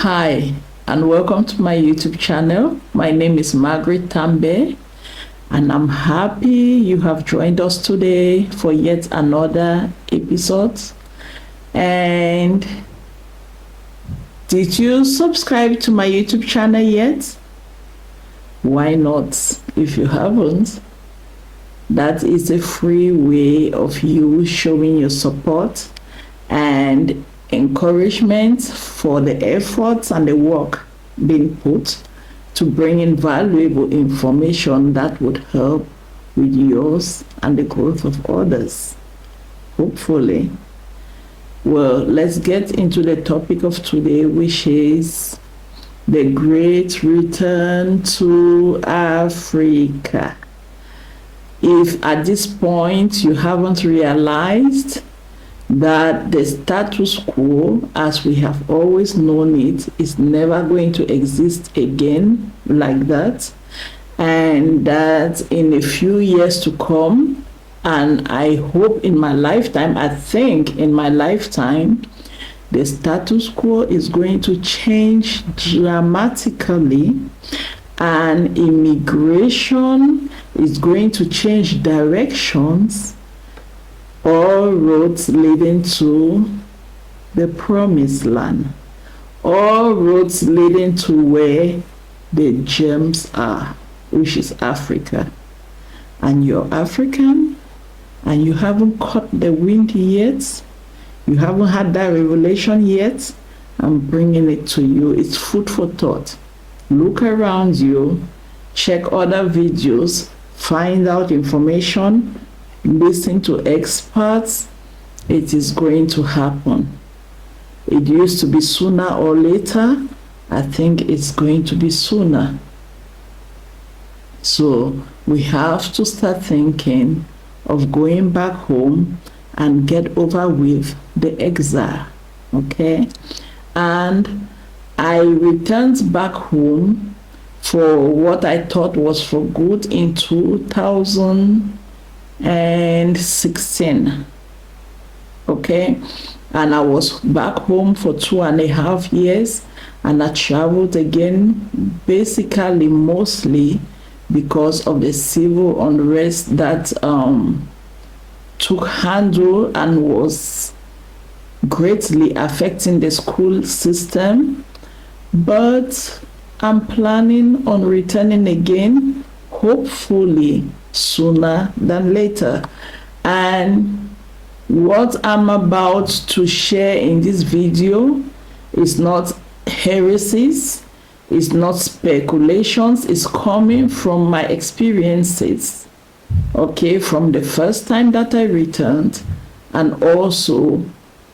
Hi, and welcome to my YouTube channel. My name is Margaret Tambe, and I'm happy you have joined us today for yet another episode. And did you subscribe to my YouTube channel yet? Why not? If you haven't, that is a free way of you showing your support and encouragement for the efforts and the work being put to bring in valuable information that would help with yours and the growth of others, hopefully. Well, let's get into the topic of today, which is the great return to Africa. If at this point you haven't realized that the status quo, as we have always known it, is never going to exist again like that, and that in a few years to come, and I hope in my lifetime, I think in my lifetime, the status quo is going to change dramatically, and immigration is going to change directions, all roads leading to the promised land, all roads leading to where the gems are, which is Africa. And you're African, and you haven't caught the wind yet, you haven't had that revelation yet, I'm bringing it to you. It's food for thought. Look around you, check other videos, find out information, listen to experts. It is going to happen. It used to be sooner or later. I think it's going to be sooner. So we have to start thinking of going back home and get over with the exile, okay? And I returned back home for what I thought was for good in 2016, okay? And I was back home for 2.5 years, and I traveled again, basically mostly because of the civil unrest that took handle and was greatly affecting the school system. But I'm planning on returning again, hopefully sooner than later. And what I'm about to share in this video is not heresies, it's not speculations, it's coming from my experiences, okay, from the first time that I returned, and also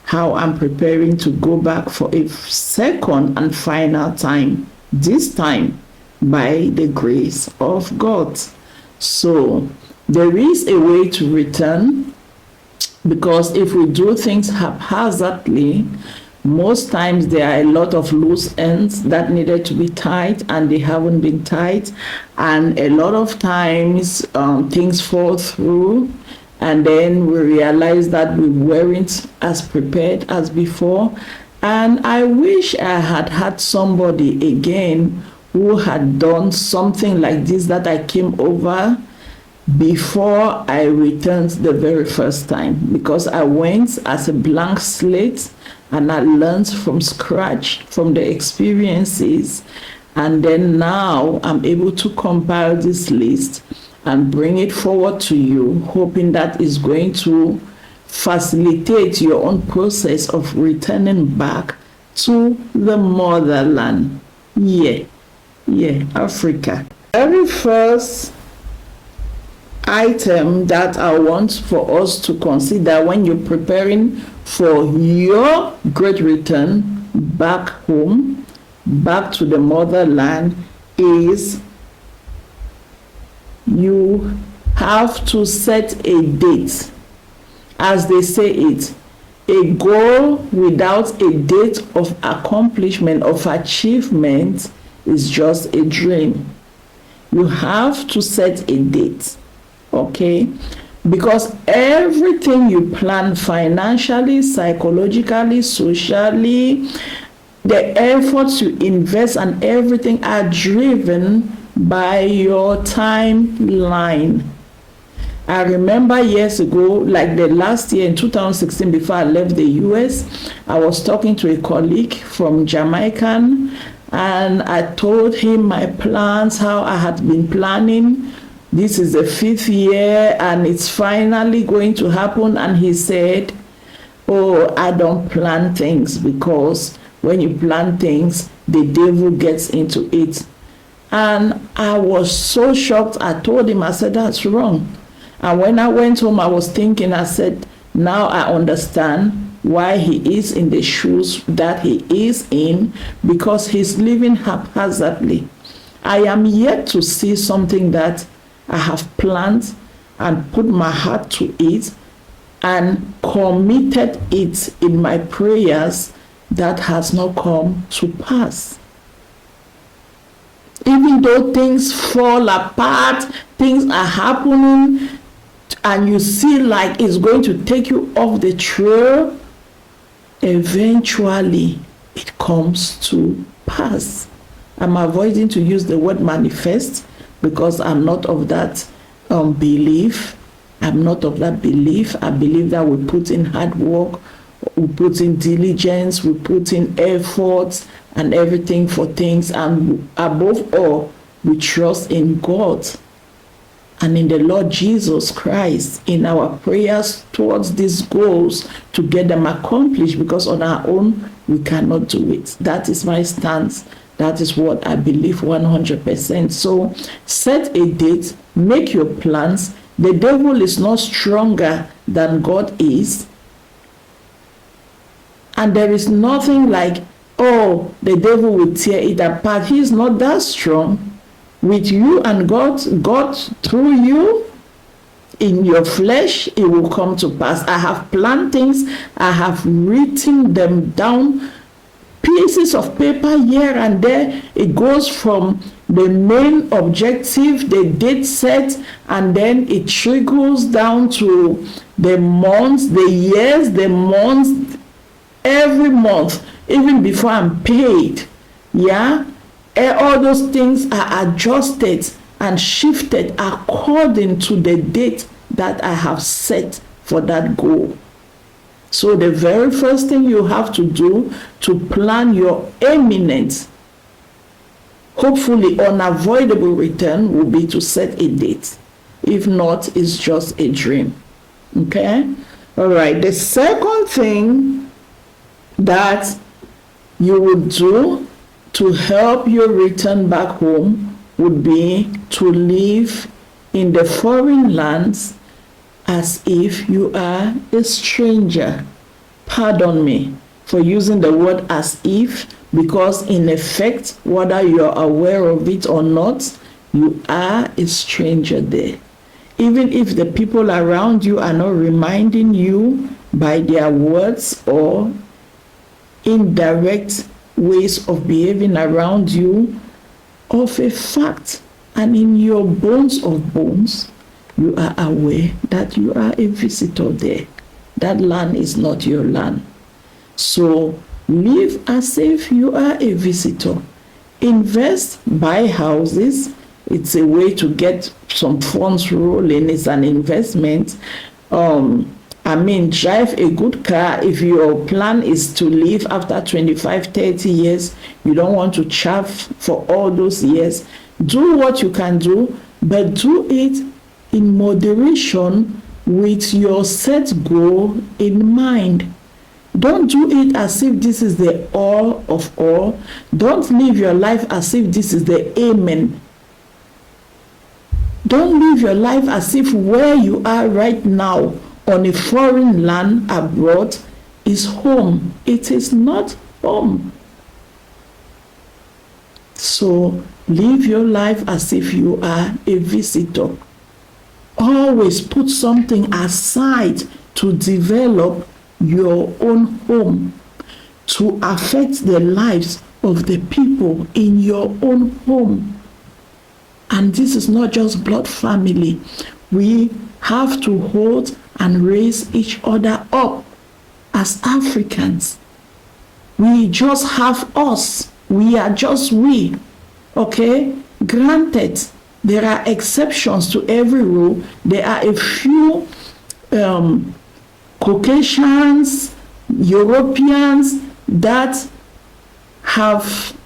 how I'm preparing to go back for a second and final time, this time by the grace of God. So there is a way to return, because if we do things haphazardly, most times there are a lot of loose ends that needed to be tied and they haven't been tied, and a lot of times things fall through, and then we realize that we weren't as prepared as before. And I wish I had had somebody again who had done something like this that I came over before I returned the very first time, because I went as a blank slate and I learned from scratch from the experiences, and then now I'm able to compile this list and bring it forward to you, hoping that is going to facilitate your own process of returning back to the motherland. Africa. Very first item that I want for us to consider when you're preparing for your great return back home, back to the motherland, is you have to set a date. As they say it, a goal without a date of accomplishment, of achievement, is just a dream. You have to set a date, okay? Because everything you plan financially, psychologically, socially, The efforts you invest and everything are driven by your timeline. I remember years ago, like the last year in 2016, before I left the US, I was talking to a colleague from Jamaican, and I told him my plans, how I had been planning. This is the 5th year and it's finally going to happen. And he said, oh, I don't plan things, because when you plan things, the devil gets into it. And I was so shocked. I told him, I said, that's wrong. And when I went home, I was thinking, I said, now I understand why he is in the shoes that he is in, because he's living haphazardly. I am yet to see something that I have planned and put my heart to it and committed it in my prayers that has not come to pass. Even though things fall apart, things are happening, and you see like it's going to take you off the trail, eventually it comes to pass. I'm avoiding to use the word manifest, because I'm not of that belief. I'm not of that belief. I believe that we put in hard work, we put in diligence, we put in efforts and everything for things, and above all, we trust in God and in the Lord Jesus Christ in our prayers towards these goals to get them accomplished, because on our own we cannot do it. That is my stance. That is what I believe 100%. So set a date, make your plans. The devil is not stronger than God is. And there is nothing like, oh, the devil will tear it apart. He is not that strong. With you and God through you, in your flesh, it will come to pass. I have planned things. I have written them down, pieces of paper here and there. It goes from the main objective, the date set, and then it trickles down to the months, the years, the months, every month, even before I'm paid. Yeah, all those things are adjusted and shifted according to the date that I have set for that goal. So the very first thing you have to do to plan your imminent, hopefully unavoidable return will be to set a date. If not, it's just a dream. Okay? All right. The second thing that you would do to help you return back home would be to live in the foreign lands as if you are a stranger. Pardon me for using the word as if, because in effect, whether you're aware of it or not, you are a stranger there. Even if the people around you are not reminding you by their words or indirect ways of behaving around you of a fact, and in your bones of bones, you are aware that you are a visitor there. That land is not your land. So live as if you are a visitor. Invest, buy houses. It's a way to get some funds rolling. It's an investment. Drive a good car. If your plan is to live after 25, 30 years, you don't want to chaff for all those years, do what you can do, but do it in moderation with your set goal in mind. Don't do it as if this is the all of all. Don't live your life as if this is the amen. Don't live your life as if where you are right now on a foreign land abroad is home. It is not home. So live your life as if you are a visitor. Always put something aside to develop your own home, to affect the lives of the people in your own home. And this is not just blood family. We have to hold and raise each other up as Africans. We just have us. We are just we. Okay? Granted, there are exceptions to every rule. There are a few Caucasians, Europeans that have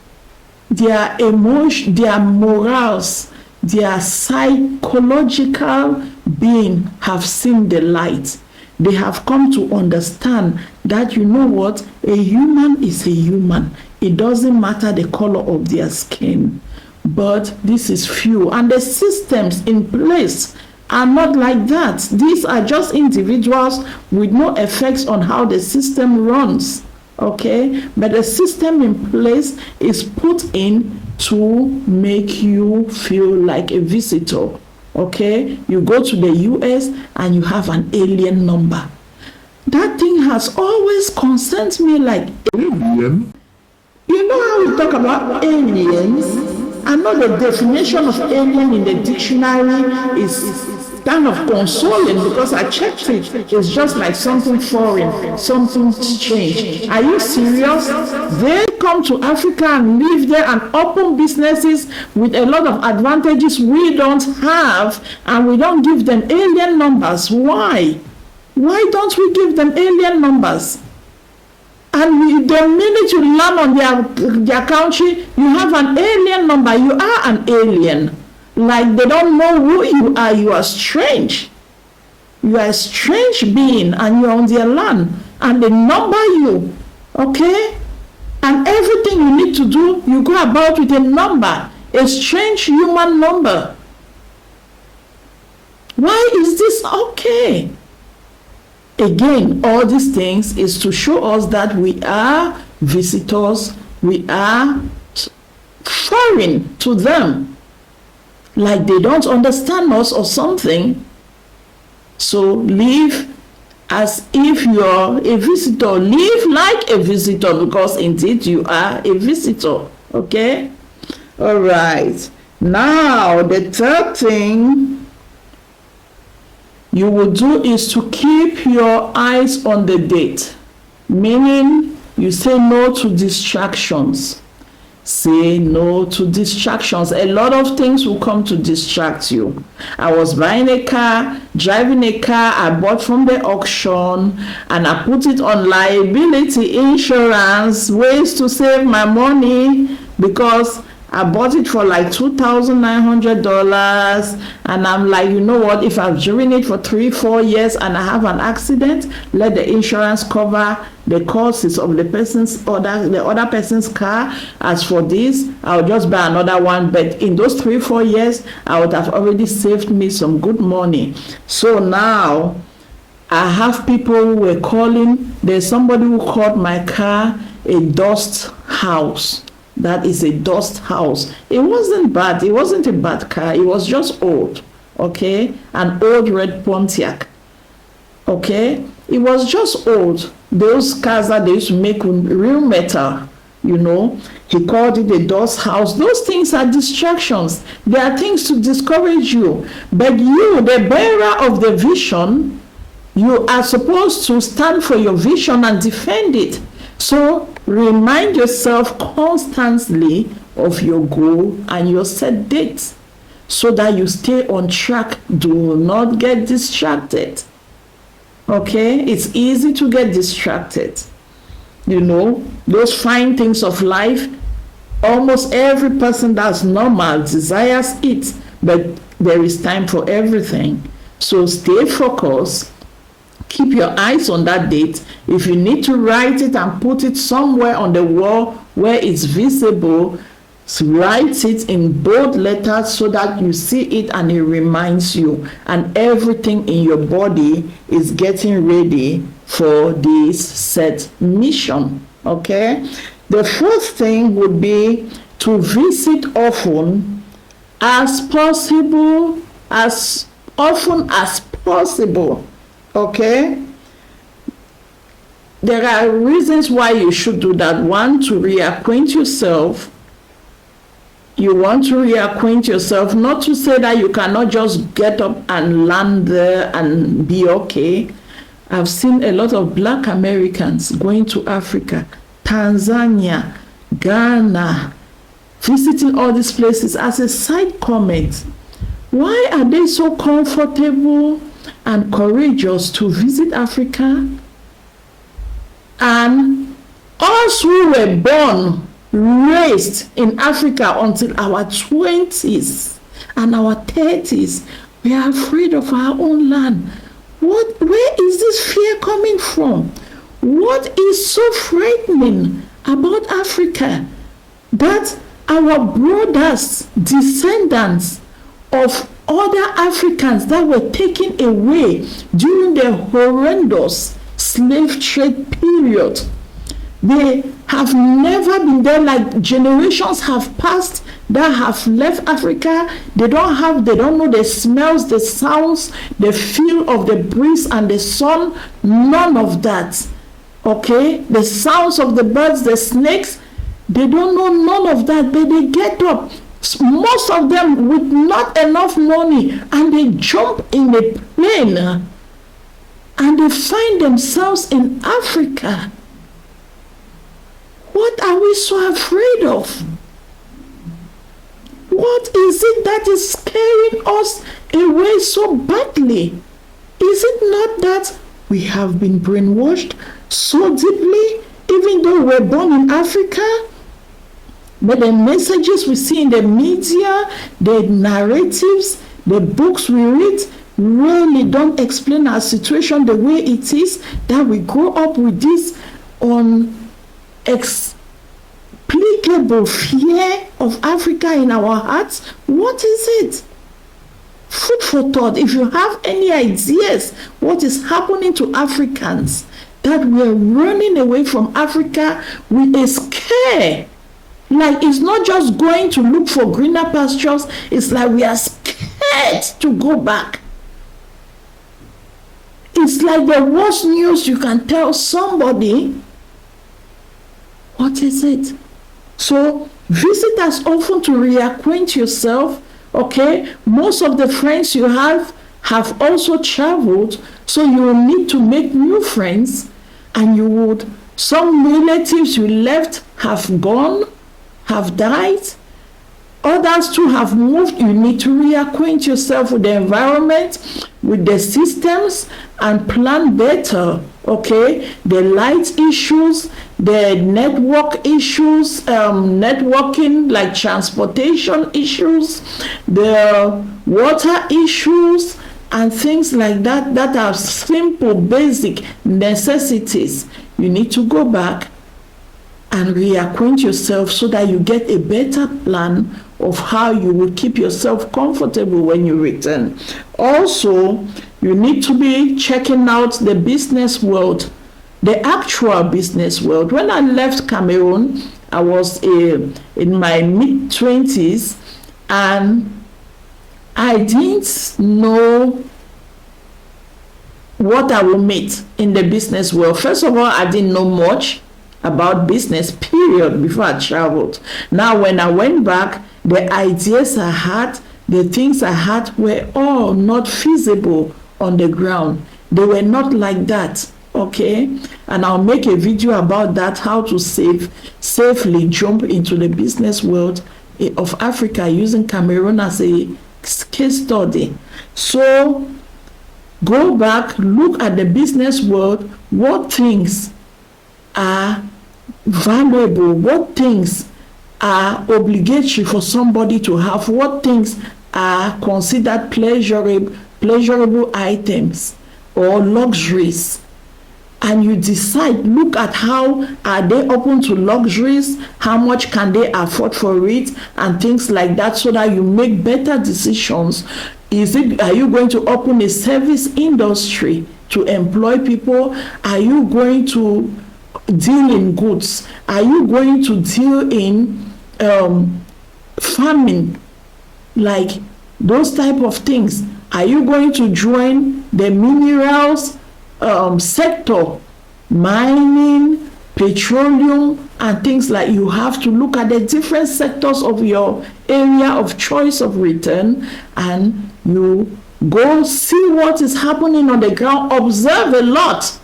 their emotion, their morals, their psychological being have seen the light. They have come to understand that, you know what, a human is a human. It doesn't matter the color of their skin. But this is few. And the systems in place are not like that. These are just individuals with no effects on how the system runs. Okay? But the system in place is put in to make you feel like a visitor. Okay? You go to the US and you have an alien number. That thing has always concerned me, like, alien? You know how we talk about aliens? I know the definition of alien in the dictionary is kind of consoling, because I checked it. It's just like something foreign, something strange. Are you serious? They come to Africa and live there and open businesses with a lot of advantages we don't have, and we don't give them alien numbers. Why? Why don't we give them alien numbers? And the minute you land on their country, you have an alien number. You are an alien. Like, they don't know who you are. You are strange. You are a strange being, and you're on their land. And they number you. Okay? And everything you need to do, you go about with a number. A strange human number. Why is this okay? Again, all these things is to show us that we are visitors. We are foreign to them. Like they don't understand us or something. So live as if you're a visitor. Live like a visitor, because indeed you are a visitor. Okay? All right. Now, the third thing you will do is to keep your eyes on the date. Meaning, you say no to distractions. Say no to distractions. A lot of things will come to distract you. I was buying a car, driving a car I bought from the auction, and I put it on liability insurance, ways to save my money, because I bought it for like $2,900, and I'm like, you know what, if I've driven it for 3-4 years and I have an accident, let the insurance cover the costs of the other person's car. As for this, I'll just buy another one. But in those 3-4 years, I would have already saved me some good money. So now I have people who were calling. There's somebody who called my car a dust house. That is a dust house. It wasn't bad. It wasn't a bad car. It was just old. Okay? An old red Pontiac. Okay? It was just old. Those cars that they used to make with real metal, you know. He called it a dust house. Those things are distractions. They are things to discourage you. But you, the bearer of the vision, you are supposed to stand for your vision and defend it. So remind yourself constantly of your goal and your set dates, so that you stay on track. Do not get distracted. Okay? It's easy to get distracted. You know, those fine things of life, almost every person that's normal desires it, but there is time for everything. So stay focused. Keep your eyes on that date. If you need to write it and put it somewhere on the wall where it's visible, write it in bold letters so that you see it and it reminds you. And everything in your body is getting ready for this set mission. Okay? The fourth thing would be to visit often as possible, as often as possible. Okay? There are reasons why you should do that. One, to reacquaint yourself. You want to reacquaint yourself, not to say that you cannot just get up and land there and be okay. I've seen a lot of Black Americans going to Africa Tanzania, Ghana, visiting all these places as a side comment. Why are they so comfortable and courageous to visit Africa? And us who were born, raised in Africa until our 20s and our 30s, we are afraid of our own land. Where is this fear coming from? What is so frightening about Africa that our brothers, descendants of other Africans that were taken away during the horrendous slave trade period, they have never been there? Like generations have passed that have left Africa. They don't know the smells, the sounds, the feel of the breeze and the sun, none of that. Okay, the sounds of the birds, the snakes, they don't know none of that, but they get up, most of them with not enough money, and they jump in the plane and they find themselves in Africa. What are we so afraid of? What is it that is scaring us away so badly? Is it not that we have been brainwashed so deeply, even though we're born in Africa? But the messages we see in the media, the narratives, the books we read, really don't explain our situation the way it is, that we grow up with this inexplicable fear of Africa in our hearts. What is it? Food for thought. If you have any ideas what is happening to Africans, that we're running away from Africa with a scare. Like, it's not just going to look for greener pastures, it's like we are scared to go back. It's like the worst news you can tell somebody. What is it? So visit us often to reacquaint yourself. Okay, most of the friends you have also traveled, so you will need to make new friends, and some relatives you left have gone, have died, others too have moved. You need to reacquaint yourself with the environment, with the systems, and plan better. Okay, the light issues, the network issues, networking, like transportation issues, the water issues, and things like that, that are simple, basic necessities. You need to go back and reacquaint yourself so that you get a better plan of how you will keep yourself comfortable when you return. Also, you need to be checking out the business world, the actual business world. When I left Cameroon, I was in my mid-20s, and I didn't know what I will meet in the business world. First of all, I didn't know much about business, period, before I traveled. Now, when I went back, the ideas I had, the things I had were all not feasible on the ground. They were not like that, okay? And I'll make a video about that, how to safely jump into the business world of Africa using Cameroon as a case study. So go back, look at the business world, what things are valuable, what things are obligatory for somebody to have, what things are considered pleasurable items or luxuries. And you decide, look at how are they open to luxuries, how much can they afford for it, and things like that, so that you make better decisions. Are you going to open a service industry to employ people? Are you going to deal in goods? Are you going to deal in farming, like those type of things? Are you going to join the minerals sector, mining, petroleum, and things like? You have to look at the different sectors of your area of choice of return, and you go see what is happening on the ground, observe a lot,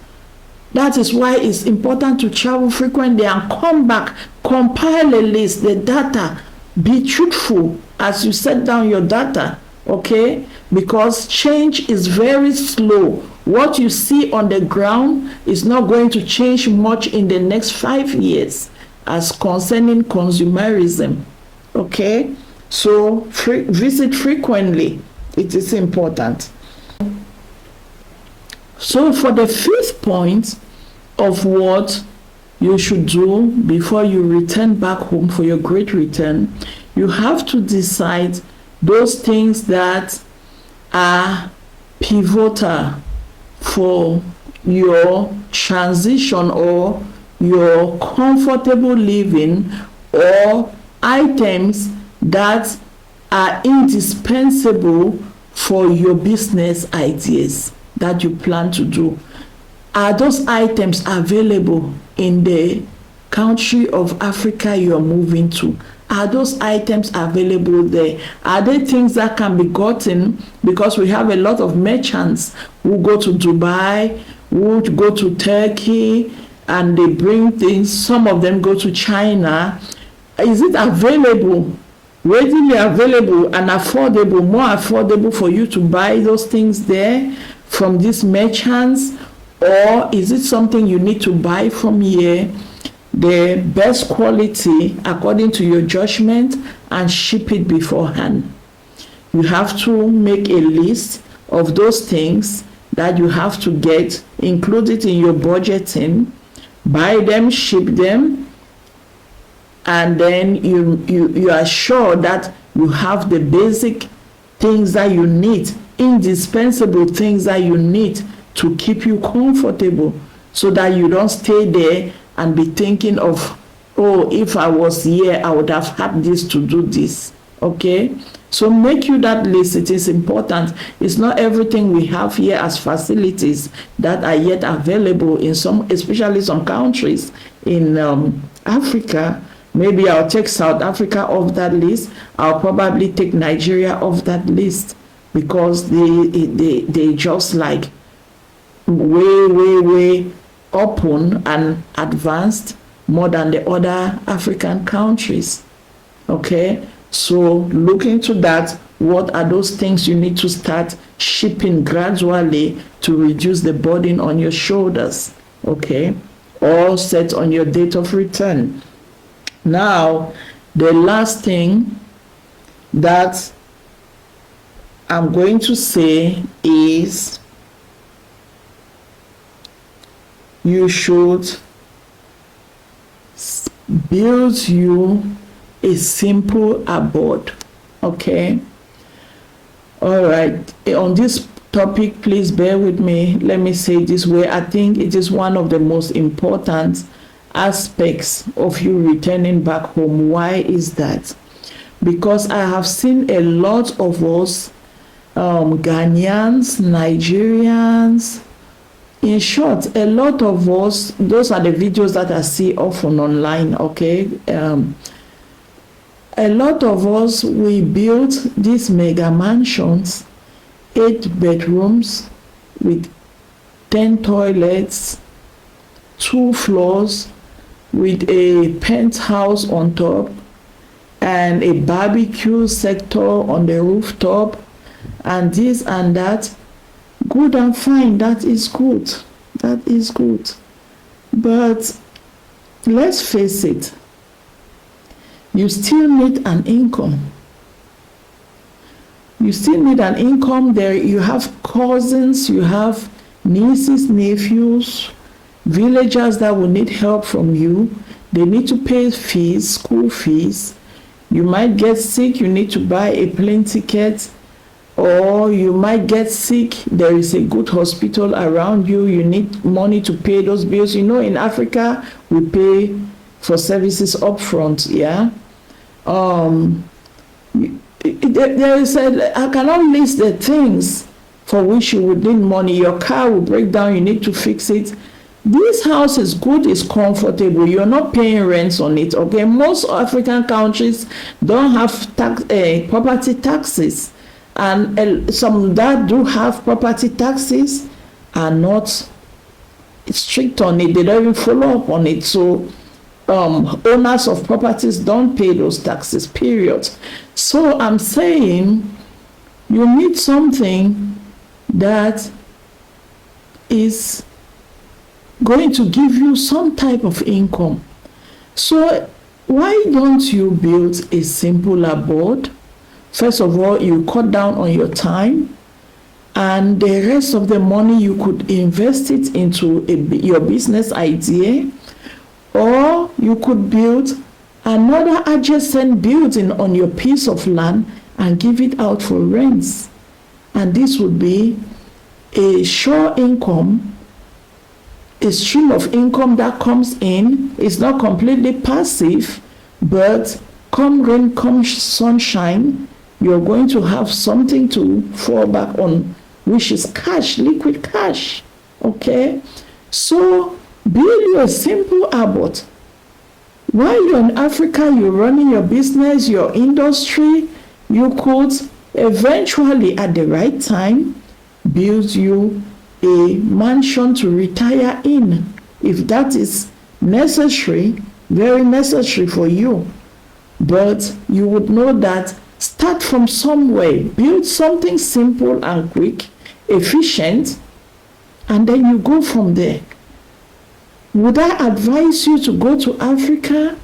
That is why it's important to travel frequently and come back, compile a list, the data, be truthful as you set down your data, okay? Because change is very slow. What you see on the ground is not going to change much in the next 5 years as concerning consumerism, okay? So visit frequently, it is important. So for the 5th point of what you should do before you return back home for your great return, you have to decide those things that are pivotal for your transition or your comfortable living, or items that are indispensable for your business ideas that you plan to do. Are those items available in the country of Africa you are moving to? Are those items available there? Are they things that can be gotten? Because we have a lot of merchants who go to Dubai, who go to Turkey, and they bring things. Some of them go to China. Is it available, readily available and affordable, more affordable for you to buy those things there from these merchants? Or is it something you need to buy from here, the best quality according to your judgment, and ship it beforehand? You have to make a list of those things that you have to get, include it in your budgeting, buy them, ship them, and then you are sure that you have the basic things that you need, indispensable things that you need to keep you comfortable, so that you don't stay there and be thinking of, oh, if I was here, I would have had this to do this, okay? So make you that list. It is important. It's not everything we have here as facilities that are yet available in some, especially some countries in Africa. Maybe I'll take South Africa off that list. I'll probably take Nigeria off that list, because they just like way open and advanced more than the other African countries, okay? So look into that. What are those things you need to start shipping gradually to reduce the burden on your shoulders, okay? All set on your date of return. Now, the last thing that I'm going to say is you should build you a simple abode, okay? All right, on this topic, please bear with me. Let me say it this way. I think it is one of the most important aspects of you returning back home. Why is that? Because I have seen a lot of us, Ghanaians, Nigerians, in short, a lot of us, those are the videos that I see often online, okay? A lot of us, we built these mega mansions, 8 bedrooms with 10 toilets, 2 floors, with a penthouse on top, and a barbecue sector on the rooftop, and this and that. Good and fine, that is good. That is good. But let's face it, you still need an income. You still need an income. There you have cousins, you have nieces, nephews, villagers that will need help from you. They need to pay fees, school fees. You might get sick, you need to buy a plane ticket, or you might get sick, there is a good hospital around you, you need money to pay those bills. You know, in Africa, we pay for services upfront, yeah? There is I cannot list the things for which you would need money. Your car will break down, you need to fix it. This house is good, it's comfortable, you're not paying rents on it, okay? Most African countries don't have property taxes, and some that do have property taxes are not strict on it. They don't even follow up on it. So owners of properties don't pay those taxes, period. So I'm saying you need something that is going to give you some type of income. So why don't you build a simpler board? First of all, you cut down on your time, and the rest of the money you could invest it into your business idea, or you could build another adjacent building on your piece of land and give it out for rents. And this would be a sure income, a stream of income that comes in. It's not completely passive, but come rain, come sunshine, you're going to have something to fall back on, which is cash, liquid cash. Okay? So build you a simple abbot. While you're in Africa, you're running your business, your industry, you could eventually, at the right time, build you a mansion to retire in, if that is necessary, very necessary for you. But you would know that start from somewhere, build something simple and quick, efficient, and then you go from there. Would I advise you to go to Africa,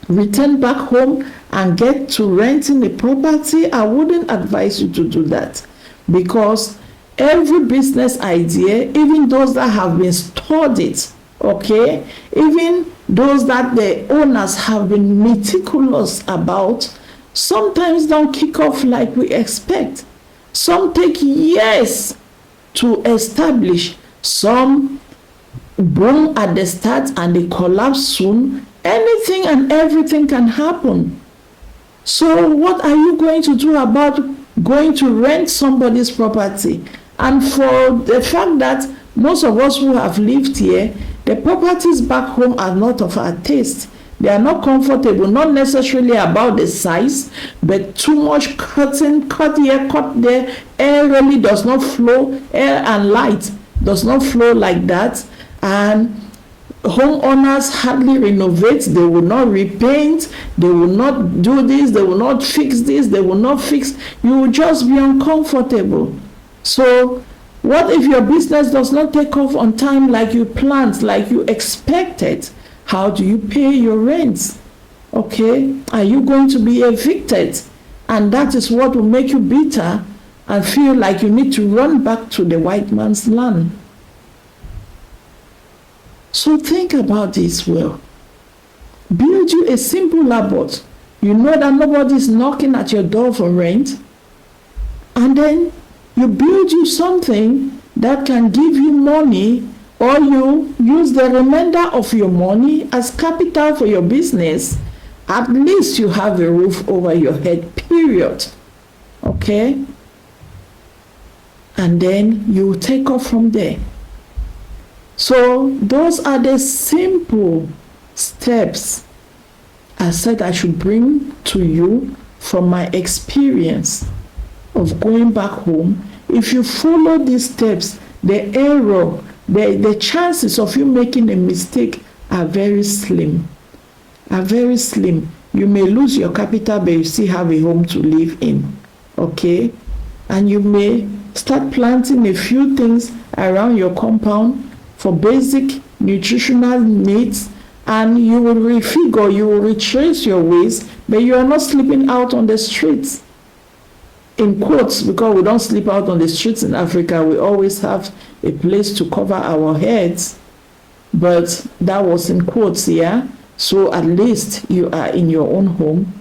return back home, and get to renting a property? I wouldn't advise you to do that, because every business idea, even those that have been studied, okay, even those that the owners have been meticulous about, sometimes don't kick off like we expect. Some take years to establish. Some boom at the start and they collapse soon. Anything and everything can happen. So what are you going to do about going to rent somebody's property? And for the fact that most of us who have lived here, the properties back home are not of our taste. They are not comfortable, not necessarily about the size, but too much cutting, cut here, cut there. Air really does not flow, air and light does not flow like that. And homeowners hardly renovate, they will not repaint, they will not do this, they will not fix this, they will not fix, you will just be uncomfortable. So what if your business does not take off on time like you planned, like you expected? How do you pay your rent? Okay, are you going to be evicted? And that is what will make you bitter and feel like you need to run back to the white man's land. So think about this well. Build you a simple abode. You know that nobody is knocking at your door for rent. And then you build you something that can give you money, or you use the remainder of your money as capital for your business. At least you have a roof over your head, period. Okay? And then you take off from there. So those are the simple steps I said I should bring to you from my experience of going back home. If you follow these steps, the error, the chances of you making a mistake are very slim. Are very slim. You may lose your capital, but you still have a home to live in. Okay? And you may start planting a few things around your compound for basic nutritional needs, and you will refigure, you will retrace your ways, but you are not sleeping out on the streets. In quotes, because we don't sleep out on the streets in Africa, we always have a place to cover our heads, but that was in quotes, yeah? So at least you are in your own home.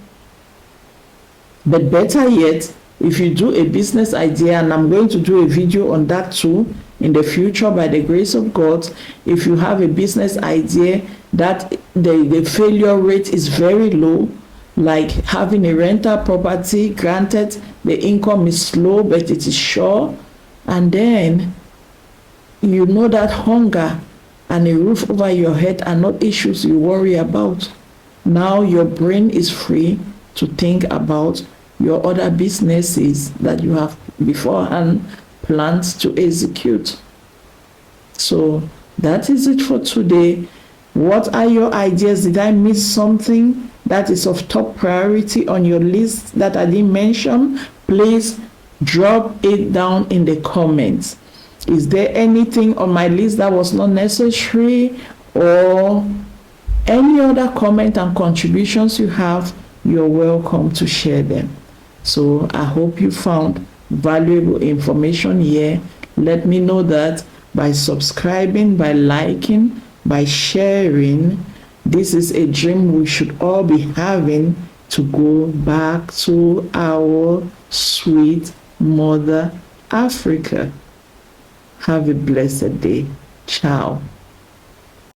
But better yet, if you do a business idea, and I'm going to do a video on that too in the future by the grace of God, if you have a business idea that the failure rate is very low, like having a rental property, granted the income is slow but it is sure, and then you know that hunger and a roof over your head are not issues you worry about. Now your brain is free to think about your other businesses that you have beforehand planned to execute. So That is it for today. What are your ideas? Did I miss something that is of top priority on your list that I didn't mention? Please drop it down in the comments. Is there anything on my list that was not necessary, or any other comment and contributions you have? You're welcome to share them. So I hope you found valuable information here. Let me know that by subscribing, by liking, by sharing. This is a dream we should all be having, to go back to our sweet mother Africa. Have a blessed day. Ciao.